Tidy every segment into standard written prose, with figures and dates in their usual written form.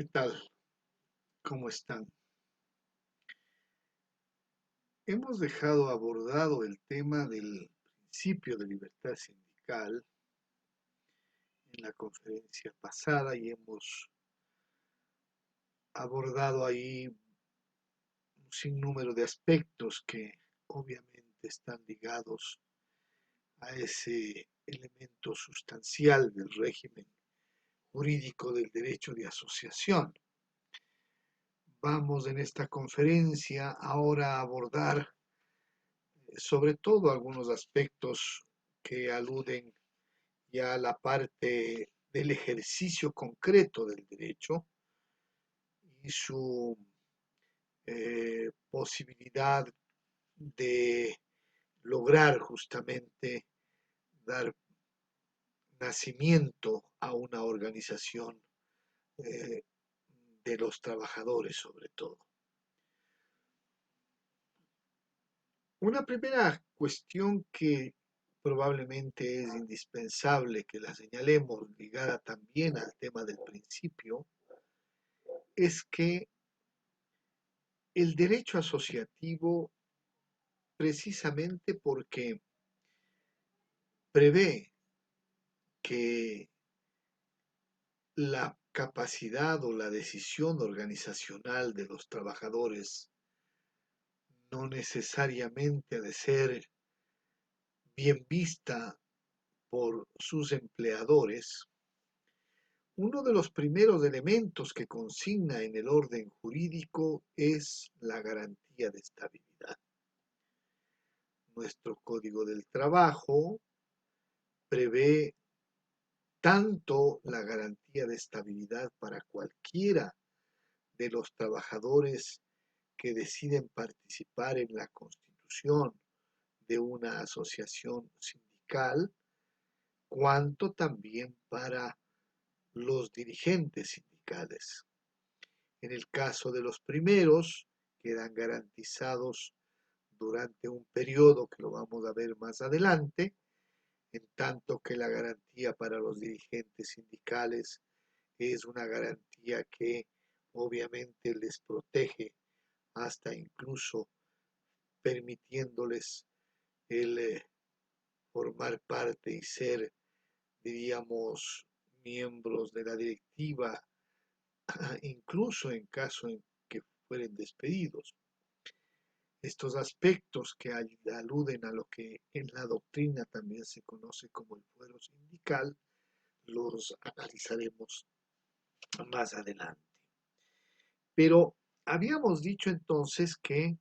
¿Qué tal? ¿Cómo están? Hemos dejado abordado el tema del principio de libertad sindical en la conferencia pasada y hemos abordado ahí un sinnúmero de aspectos que obviamente están ligados a ese elemento sustancial del régimen jurídico del derecho de asociación. Vamos en esta conferencia ahora a abordar sobre todo algunos aspectos que aluden ya a la parte del ejercicio concreto del derecho y su posibilidad de lograr justamente dar nacimiento a una organización eh, de los trabajadores sobre todo. Una primera cuestión que probablemente es indispensable que la señalemos, ligada también al tema del principio, es que el derecho asociativo, precisamente porque prevé que la capacidad o la decisión organizacional de los trabajadores no necesariamente ha de ser bien vista por sus empleadores, uno de los primeros elementos que consigna en el orden jurídico es la garantía de estabilidad. Nuestro Código del Trabajo prevé tanto la garantía de estabilidad para cualquiera de los trabajadores que deciden participar en la constitución de una asociación sindical, cuanto también para los dirigentes sindicales. En el caso de los primeros, quedan garantizados durante un periodo que lo vamos a ver más adelante, en tanto que la garantía para los dirigentes sindicales es una garantía que obviamente les protege hasta incluso permitiéndoles el formar parte y ser, diríamos, miembros de la directiva, incluso en caso en que fueren despedidos. Estos aspectos que aluden a lo que en la doctrina también se conoce como el fuero sindical, los analizaremos más adelante. Pero habíamos dicho entonces que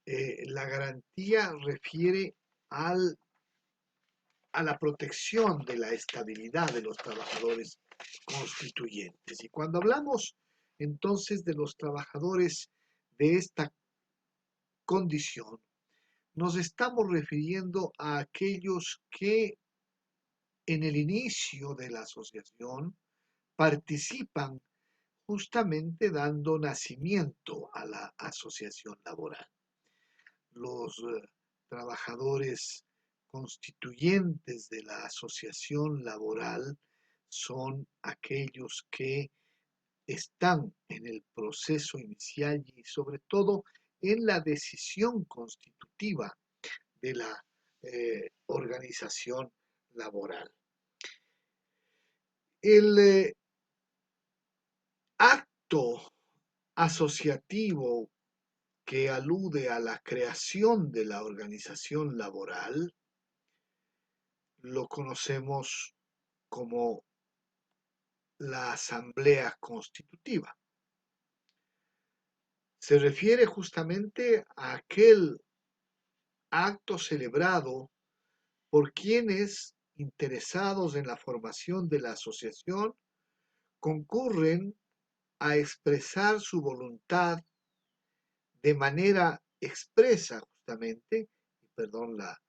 la garantía refiere al, a la protección de la estabilidad de los trabajadores constituyentes. Y cuando hablamos entonces de los trabajadores de esta condición, nos estamos refiriendo a aquellos que en el inicio de la asociación participan justamente dando nacimiento a la asociación laboral. Los trabajadores constituyentes de la asociación laboral son aquellos que están en el proceso inicial y sobre todo en la decisión constitutiva de la organización laboral. El acto asociativo que alude a la creación de la organización laboral lo conocemos como la asamblea constitutiva. Se refiere justamente a aquel acto celebrado por quienes, interesados en la formación de la asociación, concurren a expresar su voluntad de manera expresa justamente, y perdón la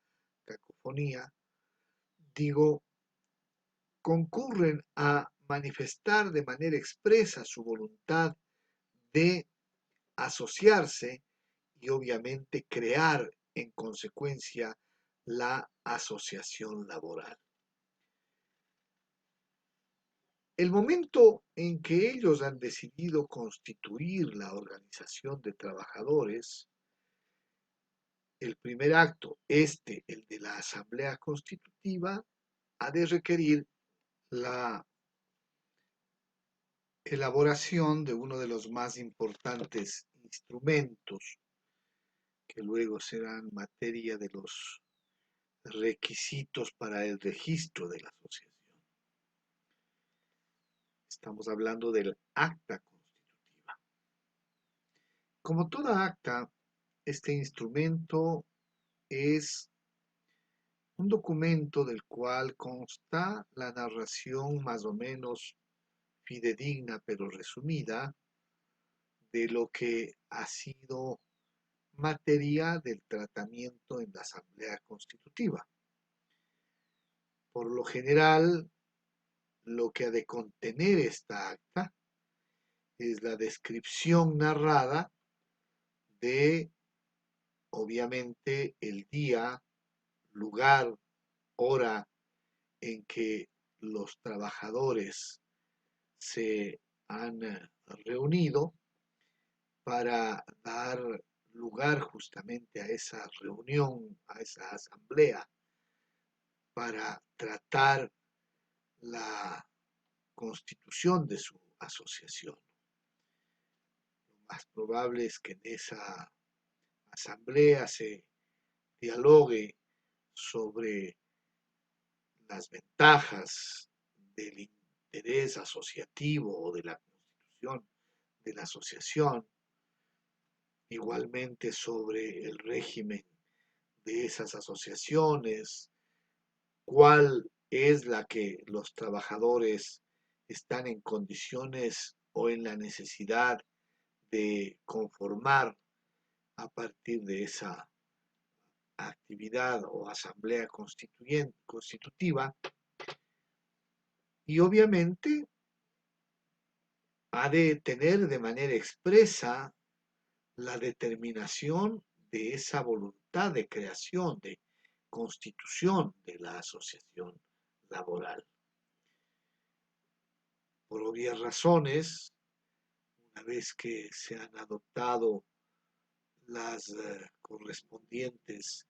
cacofonía, digo, concurren a manifestar de manera expresa su voluntad de asociarse y obviamente crear en consecuencia la asociación laboral. El momento en que ellos han decidido constituir la organización de trabajadores, el primer acto, el de la Asamblea Constitutiva, ha de requerir la elaboración de uno de los más importantes instrumentos que luego serán materia de los requisitos para el registro de la asociación. Estamos hablando del acta constitutiva. Como toda acta, este instrumento es un documento del cual consta la narración más o menos fidedigna pero resumida de lo que ha sido materia del tratamiento en la Asamblea Constitutiva. Por lo general, lo que ha de contener esta acta es la descripción narrada de, obviamente, el día, lugar, hora en que los trabajadores se han reunido para dar lugar justamente a esa reunión, a esa asamblea, para tratar la constitución de su asociación. Lo más probable es que en esa asamblea se dialogue sobre las ventajas del interés asociativo o de la constitución de la asociación, igualmente sobre el régimen de esas asociaciones, cuál es la que los trabajadores están en condiciones o en la necesidad de conformar a partir de esa actividad o asamblea constitutiva, y obviamente ha de tener de manera expresa la determinación de esa voluntad de creación, de constitución de la asociación laboral. Por obvias razones, una vez que se han adoptado las correspondientes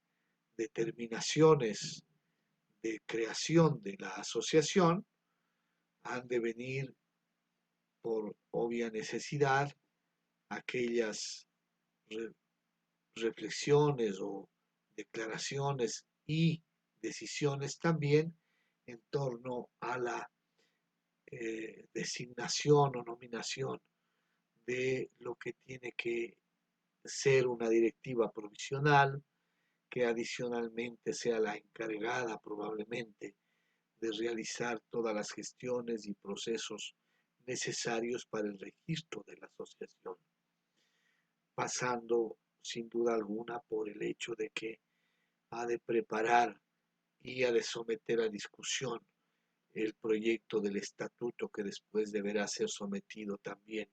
determinaciones de creación de la asociación, han de venir por obvia necesidad aquellas reflexiones o declaraciones y decisiones también en torno a la designación o nominación de lo que tiene que ser una directiva provisional, que adicionalmente sea la encargada probablemente de realizar todas las gestiones y procesos necesarios para el registro de la asociación, pasando sin duda alguna por el hecho de que ha de preparar y ha de someter a discusión el proyecto del estatuto que después deberá ser sometido también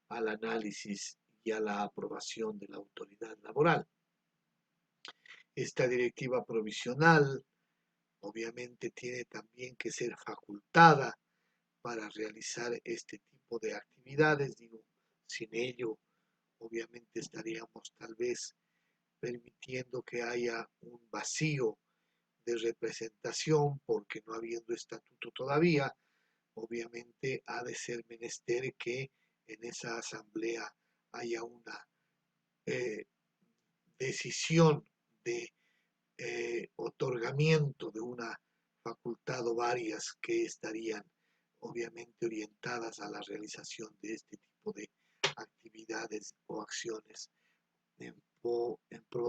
al análisis y a la aprobación de la autoridad laboral. Esta directiva provisional obviamente tiene también que ser facultada para realizar este tipo de actividades. Digo, sin ello, obviamente estaríamos tal vez permitiendo que haya un vacío de representación, porque no habiendo estatuto todavía, obviamente ha de ser menester que en esa asamblea haya una decisión de otorgamiento de una facultad o varias que estarían obviamente orientadas a la realización de este tipo de actividades o acciones en pro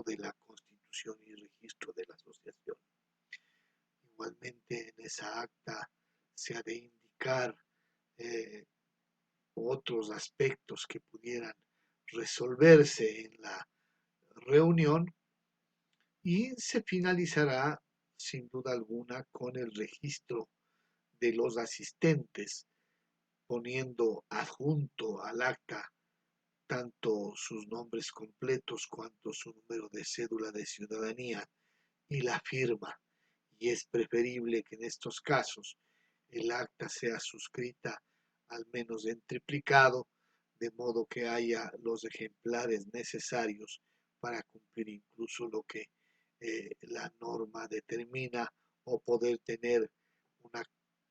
de la constitución y registro de la asociación. Igualmente en esa acta se ha de indicar otros aspectos que pudieran resolverse en la reunión, y se finalizará sin duda alguna con el registro de los asistentes, poniendo adjunto al acta tanto sus nombres completos cuanto su número de cédula de ciudadanía y la firma. Y es preferible que en estos casos el acta sea suscrita al menos en triplicado, de modo que haya los ejemplares necesarios para cumplir incluso lo que la norma determina, o poder tener una,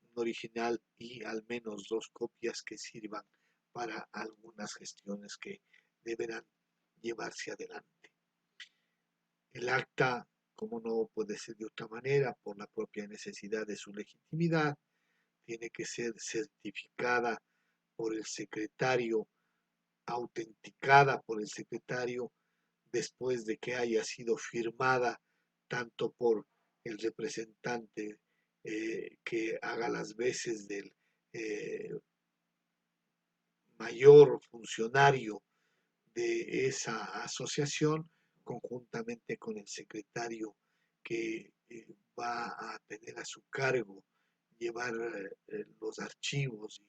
un original y al menos dos copias que sirvan para algunas gestiones que deberán llevarse adelante. El acta, como no puede ser de otra manera, por la propia necesidad de su legitimidad, tiene que ser certificada por el secretario, autenticada por el secretario, después de que haya sido firmada tanto por el representante que haga las veces del eh, mayor funcionario de esa asociación, conjuntamente con el secretario que va a tener a su cargo llevar los archivos y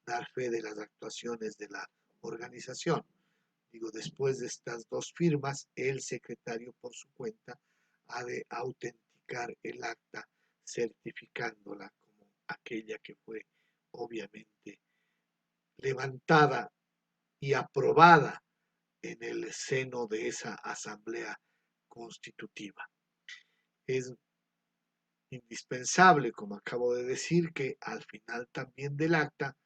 dar fe de las actuaciones de la organización. Digo, después de estas dos firmas, el secretario por su cuenta ha de autenticar el acta, certificándola como aquella que fue obviamente levantada y aprobada en el seno de esa asamblea constitutiva. Es indispensable, como acabo de decir, que al final también del acta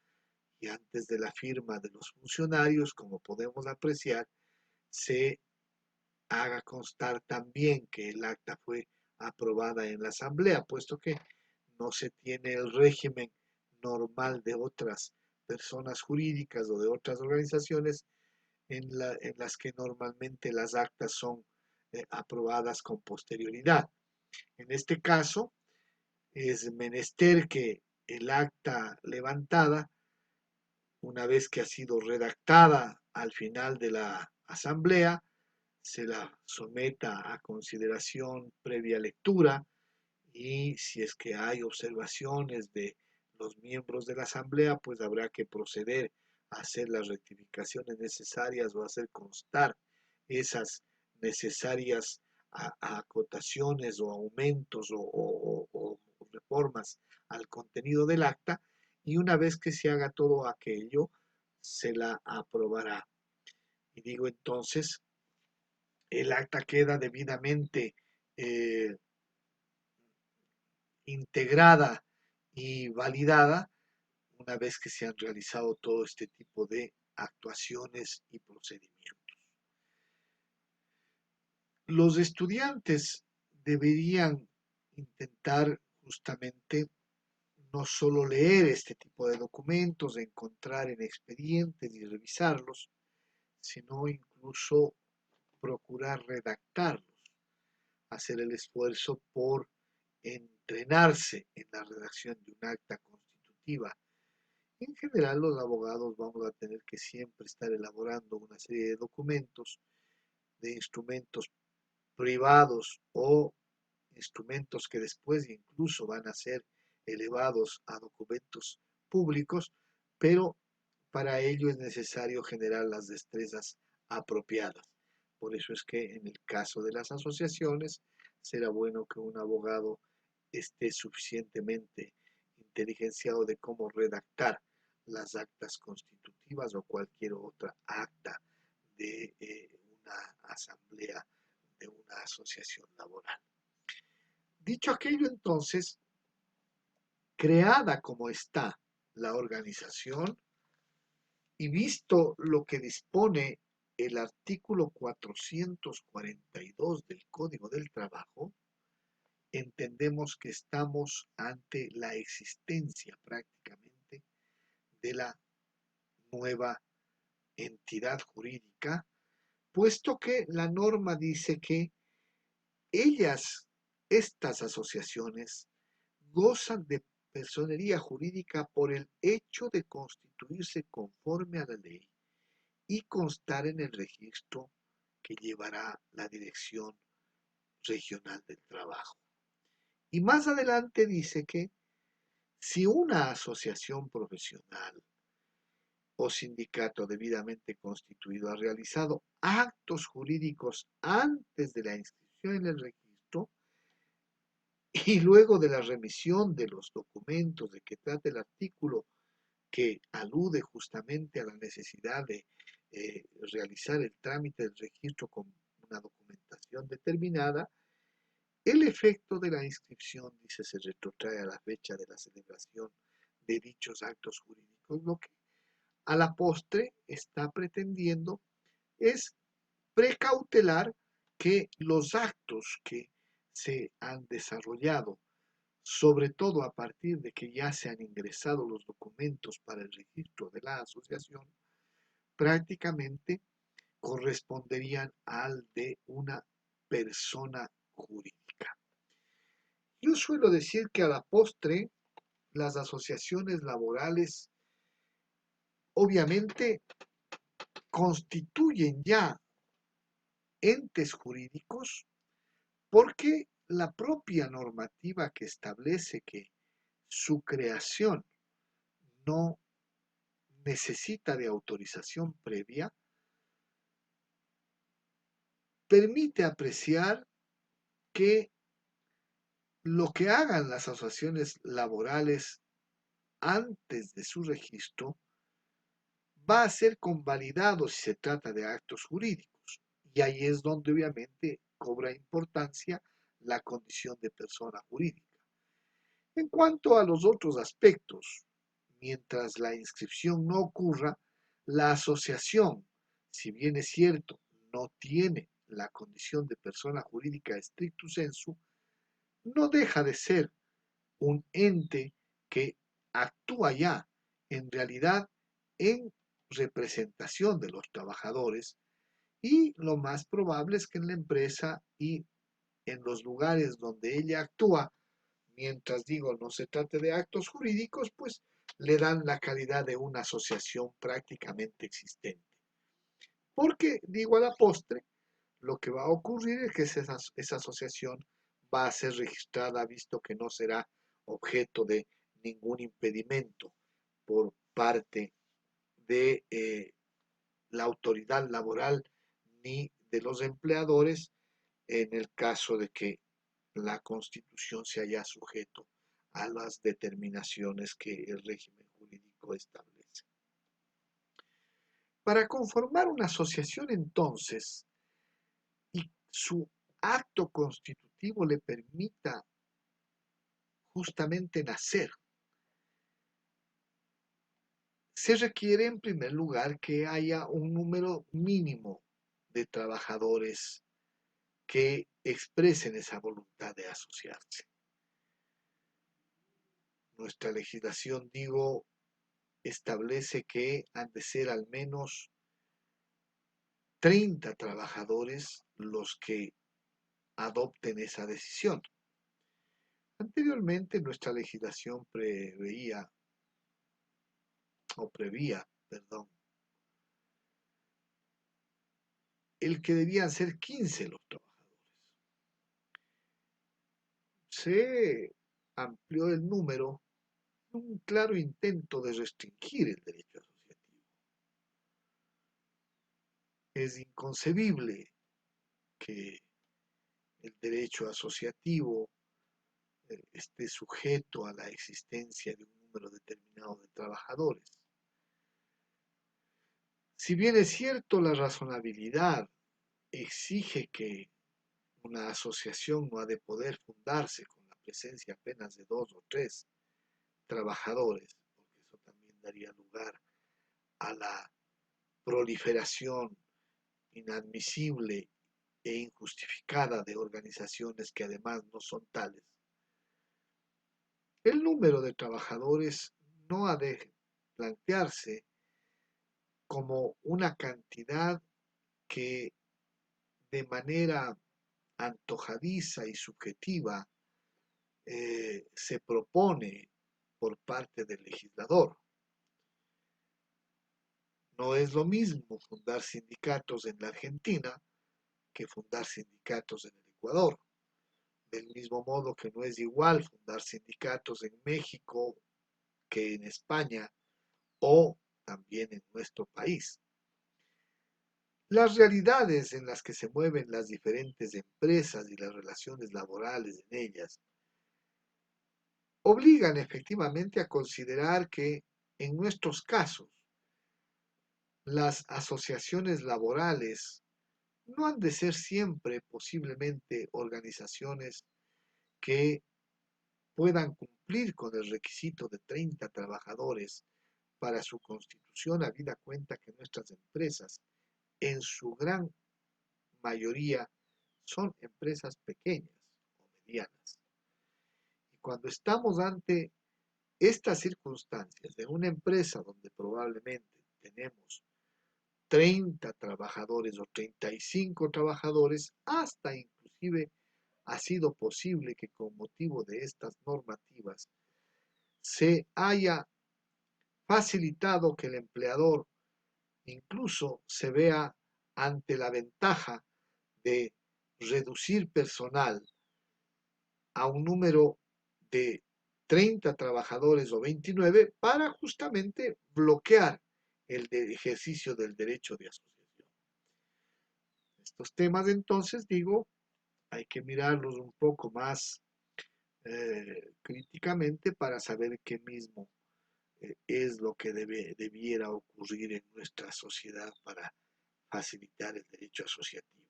y antes de la firma de los funcionarios, como podemos apreciar, se haga constar también que el acta fue aprobada en la asamblea, puesto que no se tiene el régimen normal de otras personas jurídicas o de otras organizaciones en las que normalmente las actas son aprobadas con posterioridad. En este caso, es menester que el acta levantada, una vez que ha sido redactada al final de la asamblea, se la someta a consideración previa lectura, y si es que hay observaciones de los miembros de la asamblea, pues habrá que proceder a hacer las rectificaciones necesarias o hacer constar esas necesarias acotaciones o aumentos o reformas al contenido del acta, y una vez que se haga todo aquello, se la aprobará. Y digo entonces, el acta queda debidamente eh, integrada y validada una vez que se han realizado todo este tipo de actuaciones y procedimientos. Los estudiantes deberían intentar justamente no solo leer este tipo de documentos, encontrar en expedientes y revisarlos, sino incluso procurar redactarlos, hacer el esfuerzo por entrenarse en la redacción de un acta constitutiva. En general, los abogados vamos a tener que siempre estar elaborando una serie de documentos, de instrumentos privados o instrumentos que después incluso van a ser elevados a documentos públicos, pero para ello es necesario generar las destrezas apropiadas. Por eso es que en el caso de las asociaciones será bueno que un abogado esté suficientemente inteligenciado de cómo redactar las actas constitutivas o cualquier otra acta de una asamblea, de una asociación laboral. Dicho aquello, entonces, creada como está la organización y visto lo que dispone el artículo 442 del Código del Trabajo, entendemos que estamos ante la existencia prácticamente de la nueva entidad jurídica, puesto que la norma dice que ellas, estas asociaciones, gozan de personería jurídica por el hecho de constituirse conforme a la ley y constar en el registro que llevará la Dirección Regional del Trabajo. Y más adelante dice que si una asociación profesional o sindicato debidamente constituido ha realizado actos jurídicos antes de la inscripción en el registro, Y luego de la remisión de los documentos de que trata el artículo, que alude justamente a la necesidad de realizar el trámite del registro con una documentación determinada, el efecto de la inscripción, dice, se retrotrae a la fecha de la celebración de dichos actos jurídicos, lo que a la postre está pretendiendo es precautelar que los actos que se han desarrollado, sobre todo a partir de que ya se han ingresado los documentos para el registro de la asociación, prácticamente corresponderían al de una persona jurídica. Yo suelo decir que a la postre las asociaciones laborales obviamente constituyen ya entes jurídicos porque la propia normativa que establece que su creación no necesita de autorización previa permite apreciar que lo que hagan las asociaciones laborales antes de su registro va a ser convalidado si se trata de actos jurídicos. Y ahí es donde obviamente cobra importancia la condición de persona jurídica. En cuanto a los otros aspectos, mientras la inscripción no ocurra, la asociación, si bien es cierto, no tiene la condición de persona jurídica stricto sensu, no deja de ser un ente que actúa ya en realidad en representación de los trabajadores y lo más probable es que en la empresa y en los lugares donde ella actúa, mientras digo no se trate de actos jurídicos, pues le dan la calidad de una asociación prácticamente existente. Porque, digo a la postre, lo que va a ocurrir es que esa asociación va a ser registrada, visto que no será objeto de ningún impedimento por parte de la autoridad laboral ni de los empleadores en el caso de que la Constitución se haya sujeto a las determinaciones que el régimen jurídico establece. Para conformar una asociación, entonces, y su acto constitutivo le permita justamente nacer, se requiere en primer lugar que haya un número mínimo de trabajadores que expresen esa voluntad de asociarse. Nuestra legislación, digo, establece que han de ser al menos 30 trabajadores los que adopten esa decisión. Anteriormente nuestra legislación prevía, perdón, el que debían ser 15 los trabajadores. Se amplió el número en un claro intento de restringir el derecho asociativo. Es inconcebible que el derecho asociativo esté sujeto a la existencia de un número determinado de trabajadores. Si bien es cierto, la razonabilidad exige que una asociación no ha de poder fundarse con la presencia apenas de 2 o 3 trabajadores, porque eso también daría lugar a la proliferación inadmisible e injustificada de organizaciones que además no son tales. El número de trabajadores no ha de plantearse como una cantidad que de manera antojadiza y subjetiva se propone por parte del legislador. No es lo mismo fundar sindicatos en la Argentina que fundar sindicatos en el Ecuador. Del mismo modo que no es igual fundar sindicatos en México que en España o también en nuestro país. Las realidades en las que se mueven las diferentes empresas y las relaciones laborales en ellas obligan efectivamente a considerar que en nuestros casos las asociaciones laborales no han de ser siempre posiblemente organizaciones que puedan cumplir con el requisito de 30 trabajadores para su constitución, habida cuenta que nuestras empresas, en su gran mayoría, son empresas pequeñas o medianas. Y cuando estamos ante estas circunstancias de una empresa donde probablemente tenemos 30 trabajadores o 35 trabajadores, hasta inclusive ha sido posible que con motivo de estas normativas se haya facilitado que el empleador incluso se vea ante la ventaja de reducir personal a un número de 30 trabajadores o 29 para justamente bloquear el ejercicio del derecho de asociación. Estos temas entonces, digo, hay que mirarlos un poco más críticamente para saber qué mismo es lo que debiera ocurrir en nuestra sociedad para facilitar el derecho asociativo.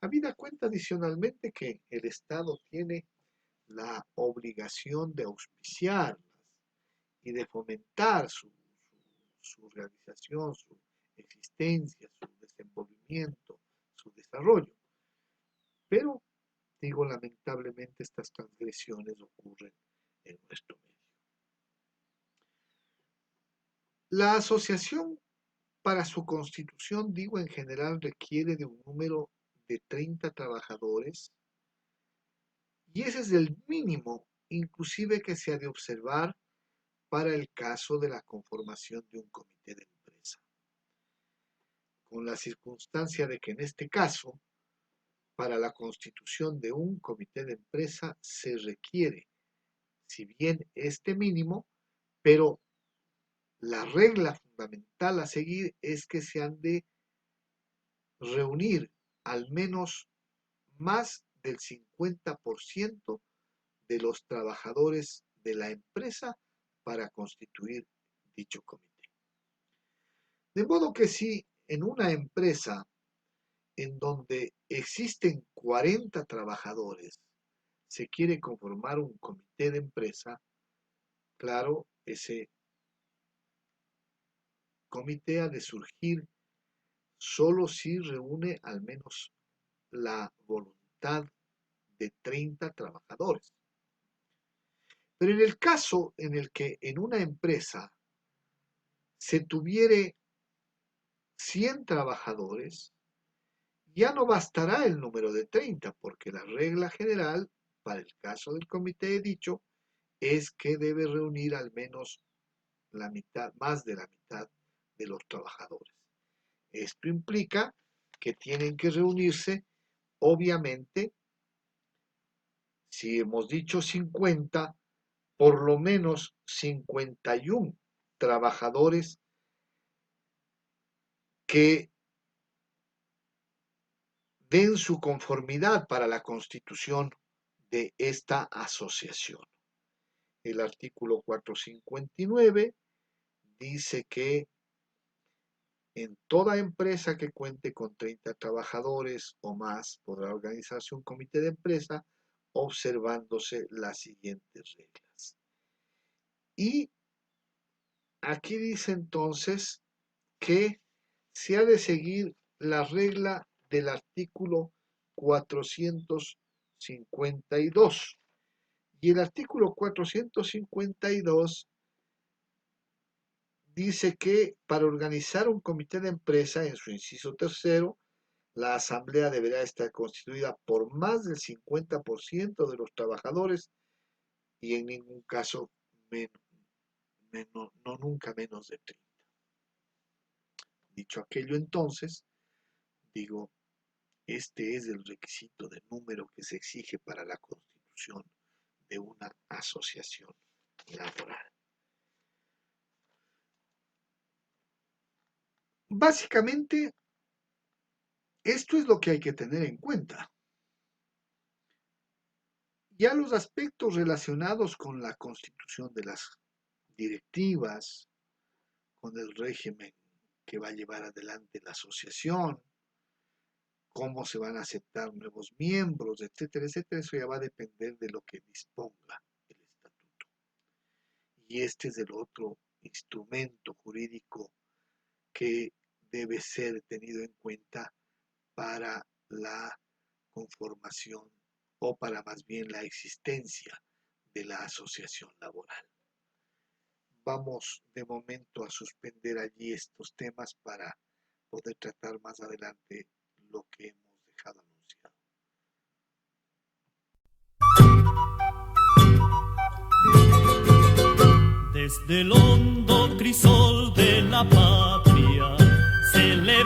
Habida cuenta adicionalmente que el Estado tiene la obligación de auspiciarlas y de fomentar su realización, su existencia, su desenvolvimiento, su desarrollo. Pero, digo, lamentablemente estas transgresiones ocurren en nuestro medio. La asociación para su constitución, digo, en general requiere de un número de 30 trabajadores y ese es el mínimo, inclusive que se ha de observar para el caso de la conformación de un comité de empresa. Con la circunstancia de que en este caso, para la constitución de un comité de empresa se requiere, si bien este mínimo, pero la regla fundamental a seguir es que se han de reunir al menos más del 50% de los trabajadores de la empresa para constituir dicho comité. De modo que si en una empresa en donde existen 40 trabajadores se quiere conformar un comité de empresa, claro, ese comité ha de surgir solo si reúne al menos la voluntad de 30 trabajadores. Pero en el caso en el que en una empresa se tuviere 100 trabajadores, ya no bastará el número de 30, porque la regla general para el caso del comité he dicho es que debe reunir al menos la mitad, más de la mitad de los trabajadores. Esto implica que tienen que reunirse, obviamente, si hemos dicho 50, por lo menos 51 trabajadores que den su conformidad para la constitución de esta asociación. El artículo 459 dice que en toda empresa que cuente con 30 trabajadores o más podrá organizarse un comité de empresa observándose las siguientes reglas. Y aquí dice entonces que se ha de seguir la regla del artículo 452. Y el artículo 452 dice que para organizar un comité de empresa, en su inciso tercero, la asamblea deberá estar constituida por más del 50% de los trabajadores y en ningún caso no nunca menos de 30. Dicho aquello entonces, digo, este es el requisito de número que se exige para la constitución de una asociación laboral. Básicamente, esto es lo que hay que tener en cuenta. Ya los aspectos relacionados con la constitución de las directivas, con el régimen que va a llevar adelante la asociación, cómo se van a aceptar nuevos miembros, etcétera, etcétera, eso ya va a depender de lo que disponga el estatuto. Y este es el otro instrumento jurídico que debe ser tenido en cuenta para la conformación o para más bien la existencia de la asociación laboral. Vamos de momento a suspender allí estos temas para poder tratar más adelante lo que hemos dejado anunciado. Desde el hondo crisol de la patria se le